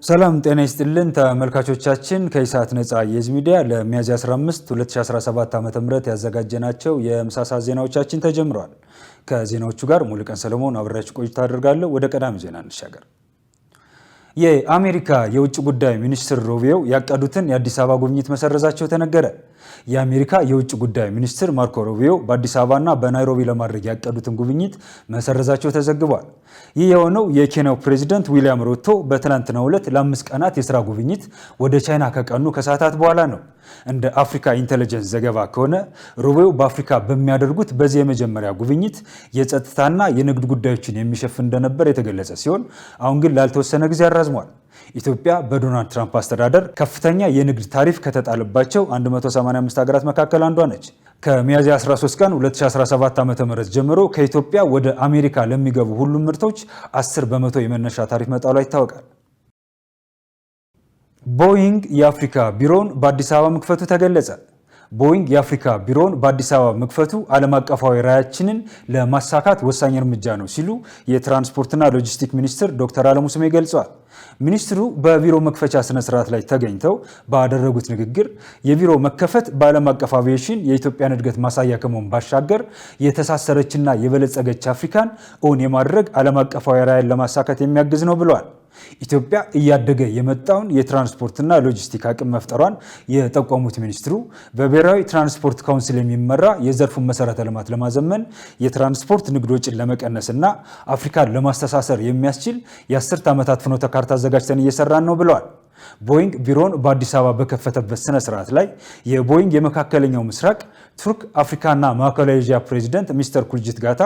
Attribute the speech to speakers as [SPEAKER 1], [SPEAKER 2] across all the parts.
[SPEAKER 1] ሰላም ጤና ይስጥልን ተመልካቾቻችን ከኢሳት ነፃ የህዝብ ሚዲያ ለሚያዝያ 15 2017 ዓ.ም ያዘጋጀናቸው የምሳሳ ዜናዎቻችን ተጀምረዋል። ከዜናዎቹ ጋር ሙሉቀን ሰለሞን አብራችሁ ቆይታ አደርጋለሁ። ወደ ቀዳሚ ዜና እንሻገር። የአሜሪካ የውጭ ጉዳይ ሚኒስትር ሩቢዮ ያቀዱትን የአዲስ አበባ ጉብኝት መሰረዛቸው ተነገረ። የአሜሪካ የውጭ ጉዳይ ሚኒስትር ማርኮ ሩቢዮ በአዲስ አበባና በናይሮቢ ለማድረግ ያቀዱትን ጉብኝት መሰረዛቸው ተዘግቧል። ይህ የሆነው የኬንያው ፕሬዝዳንት ዊሊያም ሩቶ በትናንትናው ዕለት ለ5 ቀናት የሥራ ጉብኝት ወደ ቻይና ከቀኑ ከሰዓታት በኋላ ነው። እንደ አፍሪካ ኢንተለጀንስ ዘገባ ከሆነ ሩቢዮ በአፍሪካ በሚያደርጉት በዚህ የመጀመሪያ ጉብኝት የጸጥታና የንግድ ጉዳዮችን የሚሸፍን እንደነበር የተገለጸ ሲሆን አሁን ግን ላልተወሰነ ጊዜ አራዝሟል። ኢትዮጵያ በዶናልድ ትራምፕ አስተዳደር ከፍተኛ የንግድ ታሪፍ ከተጣለባቸው 185 ሀገራት መካከል አንዷ ነች። ከሚያዝያ 13 ቀን 2017 ዓ.ም ጀምሮ ከኢትዮጵያ ወደ አሜሪካ ለሚገቡ ሁሉም ምርቶች 10 በመቶ የመነሻ ታሪፍ መጣሏ ይታወቃል። ቦይንግ የአፍሪካ ቢሮውን በአዲስ አበባ መክፈቱ ተገለጸ። ቦይንግ የአፍሪካ ቢሮውን በአዲስ አበባ መክፈቱ ዓለም አቀፋዊ ራዕያችንን ለማሳካት ወሳኝ እርምጃ ነው ሲሉ የትራንስፖርትና ሎጂስቲክ ሚኒስትር ዶክተር አለሙ ስሜ ገልጸዋል። ሚኒስትሩ በቢሮ መክፈቻ ስነ ስርዓት ላይ ተገኝተው ባደረጉት ንግግር የቢሮ መከፈት በዓለም አቀፍ አቪዬሽን የኢትዮጵያን እድገት ማሳያ ከመሆን ባሻገር የተሳሰረችና የበለጸገች አፍሪካን እውን የማድረግ ዓለም አቀፋዊ ራዕይን ለማሳካት የሚያግዝ ነው ብለዋል። ኢትዮጵያ እያደገ የመጣውን የትራንስፖርትና ሎጂስቲክ አቅም መፍጠሯን የጠቆሙት ሚኒስትሩ በብሔራዊ ትራንስፖርት ካውንስል የሚመራ የዘርፉን መሰረተ ልማት ለማዘመን የትራንስፖርት ንግድ ወጪን ለመቀነስና አፍሪካን ለማስተሳሰር የሚያስችል የ10 ዓመታት ፍኖተ ካርታ አዘጋጅተን እየሰራን ነው ብለዋል። ቦይንግ ቢሮውን በአዲስ አበባ በከፈተበት ስነ ስርዓት ላይ የቦይንግ የመካከለኛው ምስራቅ ቱርክ አፍሪካና ማዕከላዊ ኤዥያ ፕሬዚደንት ሚስተር ኩልጂት ጋታ፣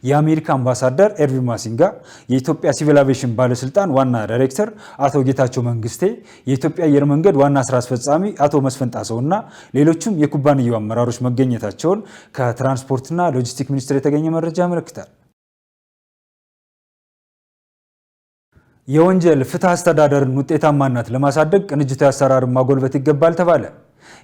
[SPEAKER 1] የአሜሪካ አምባሳደር ኤርቪን ማሲንጋ፣ የኢትዮጵያ ሲቪል አቪዬሽን ባለስልጣን ዋና ዳይሬክተር አቶ ጌታቸው መንግስቴ፣ የኢትዮጵያ አየር መንገድ ዋና ስራ አስፈጻሚ አቶ መስፍን ጣሰውና ሌሎችም የኩባንያው አመራሮች መገኘታቸውን ከትራንስፖርትና ሎጂስቲክ ሚኒስቴር የተገኘ መረጃ ያመለክታል። የወንጀል ፍትህ አስተዳደርን ውጤታማነት ለማሳደግ ቅንጅታዊ አሰራርን ማጎልበት ይገባል ተባለ።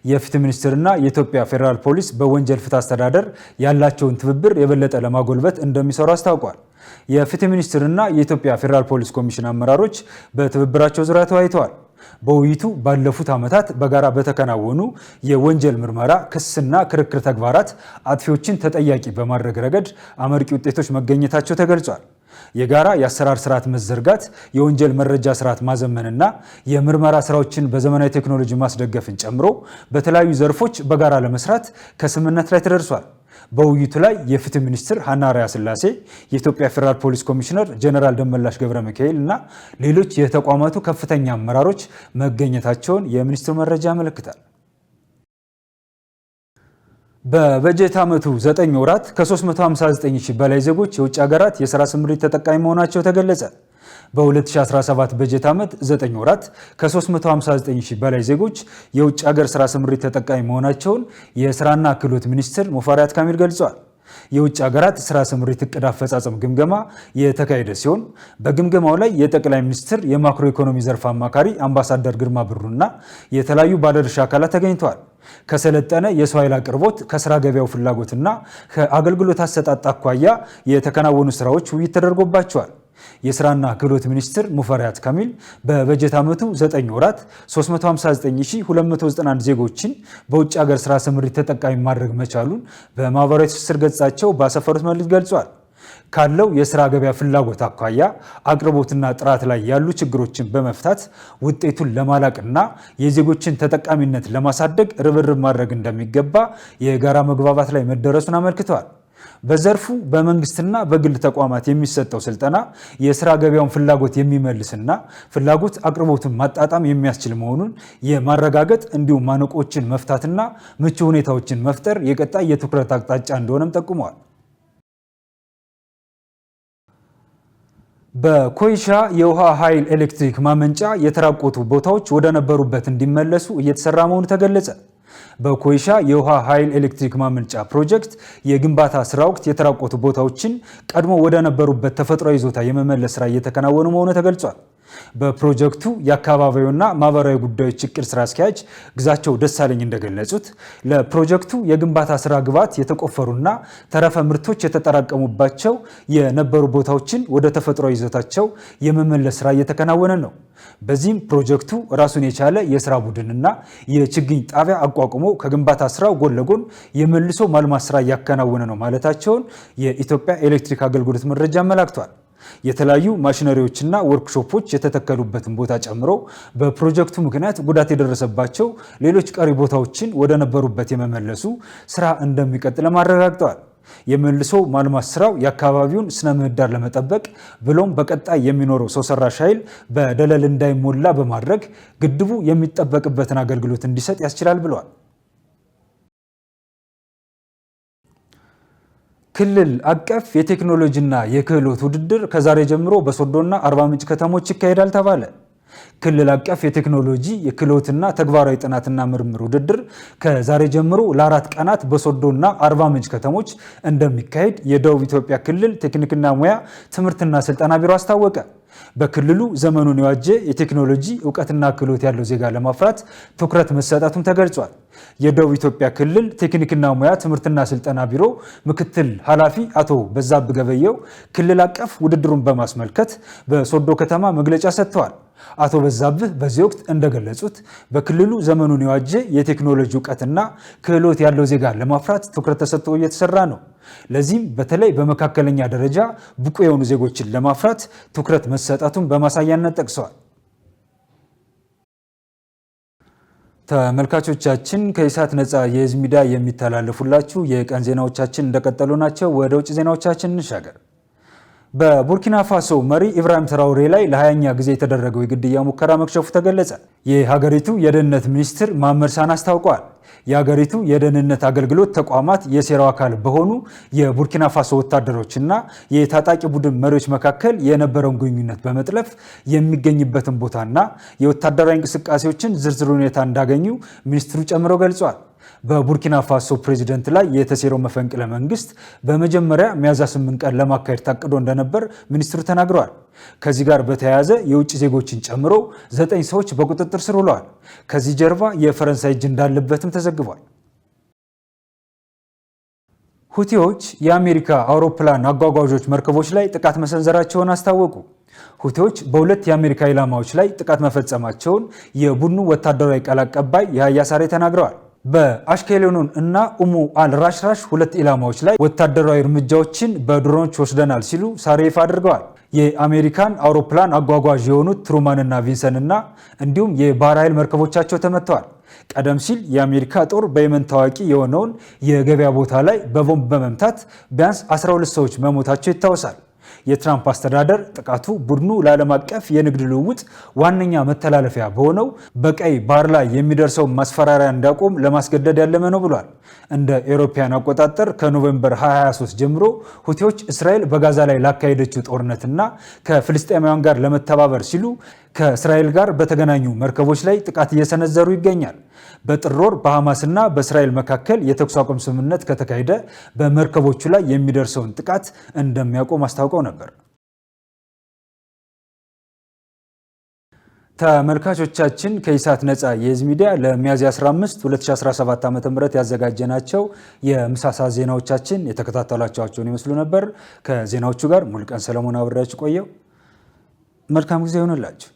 [SPEAKER 1] የፍትህ ሚኒስቴርና የኢትዮጵያ ፌዴራል ፖሊስ በወንጀል ፍትህ አስተዳደር ያላቸውን ትብብር የበለጠ ለማጎልበት እንደሚሰሩ አስታውቋል። የፍትህ ሚኒስቴርና የኢትዮጵያ ፌዴራል ፖሊስ ኮሚሽን አመራሮች በትብብራቸው ዙሪያ ተወያይተዋል። በውይይቱ ባለፉት ዓመታት በጋራ በተከናወኑ የወንጀል ምርመራ፣ ክስና ክርክር ተግባራት አጥፊዎችን ተጠያቂ በማድረግ ረገድ አመርቂ ውጤቶች መገኘታቸው ተገልጿል። የጋራ የአሰራር ስርዓት መዘርጋት፣ የወንጀል መረጃ ስርዓት ማዘመንና የምርመራ ስራዎችን በዘመናዊ ቴክኖሎጂ ማስደገፍን ጨምሮ በተለያዩ ዘርፎች በጋራ ለመስራት ከስምምነት ላይ ተደርሷል። በውይይቱ ላይ የፍትህ ሚኒስትር ሀና አርአያ ስላሴ፣ የኢትዮጵያ ፌዴራል ፖሊስ ኮሚሽነር ጀነራል ደመላሽ ገብረ ሚካኤል እና ሌሎች የተቋማቱ ከፍተኛ አመራሮች መገኘታቸውን የሚኒስትሩ መረጃ ያመለክታል። በበጀት ዓመቱ 9 ወራት ከ359 ሺህ በላይ ዜጎች የውጭ ሀገራት የሥራ ስምሪት ተጠቃሚ መሆናቸው ተገለጸ። በ2017 በጀት ዓመት 9 ወራት ከ359 ሺህ በላይ ዜጎች የውጭ ሀገር ሥራ ስምሪት ተጠቃሚ መሆናቸውን የሥራና ክህሎት ሚኒስትር ሙፈሪያት ካሚል ገልጸዋል። የውጭ ሀገራት ሥራ ስምሪት እቅድ አፈጻጸም ግምገማ የተካሄደ ሲሆን በግምገማው ላይ የጠቅላይ ሚኒስትር የማክሮ ኢኮኖሚ ዘርፍ አማካሪ አምባሳደር ግርማ ብሩና የተለያዩ ባለድርሻ አካላት ተገኝተዋል። ከሰለጠነ የሰው ኃይል አቅርቦት፣ ከስራ ገበያው ፍላጎትና ከአገልግሎት አሰጣጥ አኳያ የተከናወኑ ስራዎች ውይይት ተደርጎባቸዋል። የስራና ክህሎት ሚኒስትር ሙፈሪያት ካሚል በበጀት ዓመቱ 9 ወራት 359291 ዜጎችን በውጭ ሀገር ስራ ስምሪት ተጠቃሚ ማድረግ መቻሉን በማህበራዊ ትስስር ገጻቸው ባሰፈሩት መልእክት ገልጿል። ካለው የስራ ገበያ ፍላጎት አኳያ አቅርቦትና ጥራት ላይ ያሉ ችግሮችን በመፍታት ውጤቱን ለማላቅና የዜጎችን ተጠቃሚነት ለማሳደግ ርብርብ ማድረግ እንደሚገባ የጋራ መግባባት ላይ መደረሱን አመልክተዋል። በዘርፉ በመንግስትና በግል ተቋማት የሚሰጠው ስልጠና የስራ ገበያውን ፍላጎት የሚመልስና ፍላጎት አቅርቦትን ማጣጣም የሚያስችል መሆኑን የማረጋገጥ እንዲሁም ማነቆችን መፍታትና ምቹ ሁኔታዎችን መፍጠር የቀጣይ የትኩረት አቅጣጫ እንደሆነም ጠቁመዋል። በኮይሻ የውሃ ኃይል ኤሌክትሪክ ማመንጫ የተራቆቱ ቦታዎች ወደ ነበሩበት እንዲመለሱ እየተሰራ መሆኑ ተገለጸ። በኮይሻ የውሃ ኃይል ኤሌክትሪክ ማመንጫ ፕሮጀክት የግንባታ ስራ ወቅት የተራቆቱ ቦታዎችን ቀድሞ ወደ ነበሩበት ተፈጥሯዊ ይዞታ የመመለስ ስራ እየተከናወነ መሆኑ ተገልጿል። በፕሮጀክቱ የአካባቢውና ማህበራዊ ጉዳዮች እቅድ ስራ አስኪያጅ ግዛቸው ደሳለኝ እንደገለጹት ለፕሮጀክቱ የግንባታ ስራ ግብዓት የተቆፈሩና ተረፈ ምርቶች የተጠራቀሙባቸው የነበሩ ቦታዎችን ወደ ተፈጥሯዊ ይዘታቸው የመመለስ ስራ እየተከናወነ ነው። በዚህም ፕሮጀክቱ ራሱን የቻለ የስራ ቡድንና የችግኝ ጣቢያ አቋቁሞ ከግንባታ ስራው ጎን ለጎን የመልሶ ማልማት ስራ እያከናወነ ነው ማለታቸውን የኢትዮጵያ ኤሌክትሪክ አገልግሎት መረጃ አመላክቷል። የተለያዩ ማሽነሪዎችና ወርክሾፖች የተተከሉበትን ቦታ ጨምሮ በፕሮጀክቱ ምክንያት ጉዳት የደረሰባቸው ሌሎች ቀሪ ቦታዎችን ወደ ነበሩበት የመመለሱ ስራ እንደሚቀጥል አረጋግጠዋል። የመልሶ ማልማት ስራው የአካባቢውን ስነ ምህዳር ለመጠበቅ ብሎም በቀጣይ የሚኖረው ሰው ሰራሽ ኃይል በደለል እንዳይሞላ በማድረግ ግድቡ የሚጠበቅበትን አገልግሎት እንዲሰጥ ያስችላል ብለዋል። ክልል አቀፍ የቴክኖሎጂና የክህሎት ውድድር ከዛሬ ጀምሮ በሶዶና አርባ ምንጭ ከተሞች ይካሄዳል ተባለ። ክልል አቀፍ የቴክኖሎጂ የክህሎትና ተግባራዊ ጥናትና ምርምር ውድድር ከዛሬ ጀምሮ ለ4 ቀናት በሶዶና አርባ ምንጭ ከተሞች እንደሚካሄድ የደቡብ ኢትዮጵያ ክልል ቴክኒክና ሙያ ትምህርትና ስልጠና ቢሮ አስታወቀ። በክልሉ ዘመኑን የዋጀ የቴክኖሎጂ እውቀትና ክህሎት ያለው ዜጋ ለማፍራት ትኩረት መሰጠቱም ተገልጿል። የደቡብ ኢትዮጵያ ክልል ቴክኒክና ሙያ ትምህርትና ስልጠና ቢሮ ምክትል ኃላፊ አቶ በዛብህ ገበየው ክልል አቀፍ ውድድሩን በማስመልከት በሶዶ ከተማ መግለጫ ሰጥተዋል። አቶ በዛብህ በዚህ ወቅት እንደገለጹት በክልሉ ዘመኑን የዋጀ የቴክኖሎጂ እውቀትና ክህሎት ያለው ዜጋ ለማፍራት ትኩረት ተሰጥቶ እየተሰራ ነው። ለዚህም በተለይ በመካከለኛ ደረጃ ብቁ የሆኑ ዜጎችን ለማፍራት ትኩረት መሰጠቱን በማሳያነት ጠቅሰዋል። ተመልካቾቻችን ከኢሳት ነፃ የህዝብ ሚዲያ የሚተላለፉላችሁ የቀን ዜናዎቻችን እንደቀጠሉ ናቸው። ወደ ውጭ ዜናዎቻችን እንሻገር። በቡርኪና ፋሶ መሪ ኢብራሂም ትራውሬ ላይ ለ20ኛ ጊዜ የተደረገው የግድያ ሙከራ መክሸፉ ተገለጸ። የሀገሪቱ የደህንነት ሚኒስትር መሐመድ ሳን አስታውቀዋል። የሀገሪቱ የደህንነት አገልግሎት ተቋማት የሴራው አካል በሆኑ የቡርኪና ፋሶ ወታደሮችና የታጣቂ ቡድን መሪዎች መካከል የነበረውን ግንኙነት በመጥለፍ የሚገኝበትን ቦታና የወታደራዊ እንቅስቃሴዎችን ዝርዝር ሁኔታ እንዳገኙ ሚኒስትሩ ጨምረው ገልጿል። በቡርኪና ፋሶ ፕሬዚደንት ላይ የተሴረው መፈንቅለ መንግስት በመጀመሪያ ሚያዝያ 8 ቀን ለማካሄድ ታቅዶ እንደነበር ሚኒስትሩ ተናግረዋል። ከዚህ ጋር በተያያዘ የውጭ ዜጎችን ጨምሮ 9 ሰዎች በቁጥጥር ስር ውለዋል። ከዚህ ጀርባ የፈረንሳይ እጅ እንዳለበትም ተዘግቧል። ሁቲዎች የአሜሪካ አውሮፕላን አጓጓዦች መርከቦች ላይ ጥቃት መሰንዘራቸውን አስታወቁ። ሁቲዎች በሁለት የአሜሪካ ኢላማዎች ላይ ጥቃት መፈጸማቸውን የቡድኑ ወታደራዊ ቃል አቀባይ ያህያ ሳሬ ተናግረዋል። በአሽኬሎኑን እና ኡሙ አልራሽራሽ 2 ኢላማዎች ላይ ወታደራዊ እርምጃዎችን በድሮኖች ወስደናል ሲሉ ሳሬ ይፋ አድርገዋል። የአሜሪካን አውሮፕላን አጓጓዥ የሆኑት ትሩማን እና ቪንሰን እና እንዲሁም የባህር ኃይል መርከቦቻቸው ተመተዋል። ቀደም ሲል የአሜሪካ ጦር በየመን ታዋቂ የሆነውን የገበያ ቦታ ላይ በቦምብ በመምታት ቢያንስ 12 ሰዎች መሞታቸው ይታወሳል። የትራምፕ አስተዳደር ጥቃቱ ቡድኑ ለዓለም አቀፍ የንግድ ልውውጥ ዋነኛ መተላለፊያ በሆነው በቀይ ባህር ላይ የሚደርሰው ማስፈራሪያ እንዳቆም ለማስገደድ ያለመ ነው ብሏል። እንደ አውሮፓውያን አቆጣጠር ከኖቬምበር 2023 ጀምሮ ሁቲዎች እስራኤል በጋዛ ላይ ላካሄደችው ጦርነትና ከፍልስጤማውያን ጋር ለመተባበር ሲሉ ከእስራኤል ጋር በተገናኙ መርከቦች ላይ ጥቃት እየሰነዘሩ ይገኛል። በጥር ወር በሐማስና በእስራኤል መካከል የተኩስ አቁም ስምምነት ከተካሄደ በመርከቦቹ ላይ የሚደርሰውን ጥቃት እንደሚያቆም አስታውቀው ነበር። ተመልካቾቻችን ከኢሳት ነፃ የህዝብ ሚዲያ ለሚያዝያ 15 2017 ዓ.ም ያዘጋጀናቸው የምሳ ሰዓት ዜናዎቻችን የተከታተላችኋቸውን ይመስሉ ነበር። ከዜናዎቹ ጋር ሙሉቀን ሰለሞን አብሬያችሁ ቆየው። መልካም ጊዜ ይሁንላችሁ።